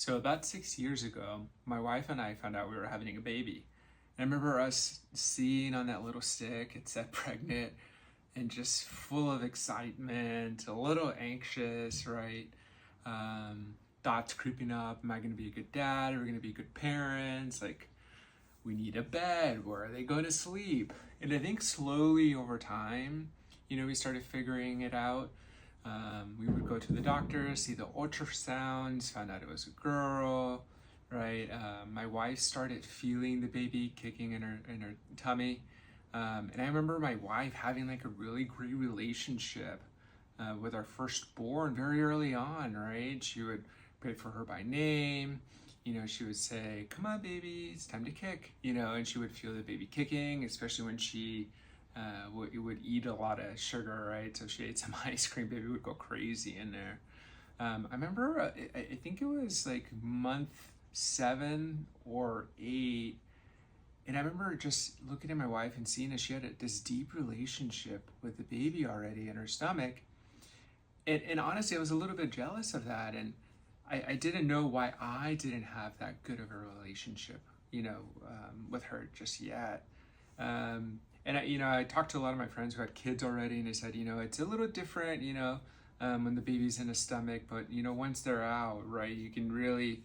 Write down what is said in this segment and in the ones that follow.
So about 6 years ago, my wife and I found out we were having a baby. And I remember us seeing on that little stick, it said pregnant, and just full of excitement, a little anxious, right? Thoughts creeping up. Am I going to be a good dad? Are we going to be good parents? Like, we need a bed. Where are they going to sleep? And I think slowly over time, we started figuring it out. We would go to the doctor, see the ultrasounds, found out it was a girl, right? My wife started feeling the baby kicking in her tummy. And I remember my wife having like a really great relationship with our firstborn very early on, right? She would pray for her by name. She would say, "Come on, baby, it's time to kick," and she would feel the baby kicking, especially when she would eat a lot of sugar, right? So if she ate some ice cream, baby would go crazy in there. I remember, I think it was like month 7 or 8, and I remember just looking at my wife and seeing that she had this deep relationship with the baby already in her stomach. And honestly, I was a little bit jealous of that, and I didn't know why I didn't have that good of a relationship, with her just yet. And I talked to a lot of my friends who had kids already, and they said, it's a little different, when the baby's in the stomach, but once they're out, right, you can really,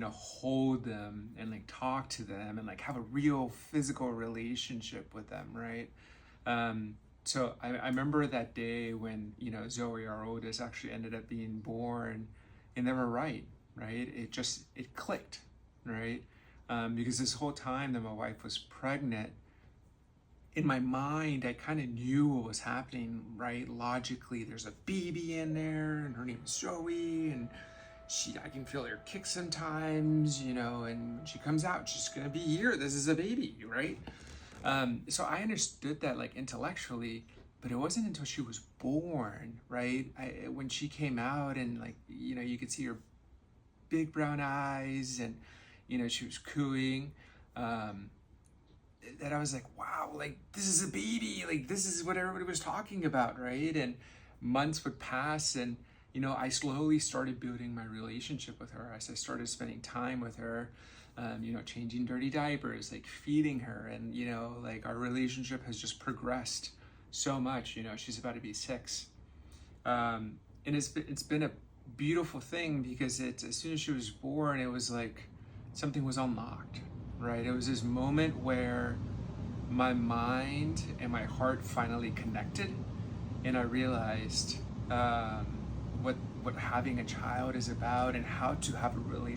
hold them and like talk to them and like have a real physical relationship with them, right? So I remember that day when Zoe, our oldest, actually ended up being born, and they were right? It clicked, right? Because this whole time that my wife was pregnant, in my mind, I kind of knew what was happening, right? Logically, there's a baby in there, and her name is Zoe, and I can feel her kick sometimes, and when she comes out, she's gonna be here. This is a baby, right? So I understood that like intellectually, but it wasn't until she was born, right? When she came out, and like you could see her big brown eyes, and she was cooing. That I was like, wow, like this is a baby, like this is what everybody was talking about, right? And months would pass, and I slowly started building my relationship with her as I started spending time with her, changing dirty diapers, like feeding her, and like our relationship has just progressed so much. She's about to be 6, and it's been a beautiful thing, because as soon as she was born, it was like something was unlocked, right? It was this moment where my mind and my heart finally connected, and I realized what having a child is about, and how to have a relationship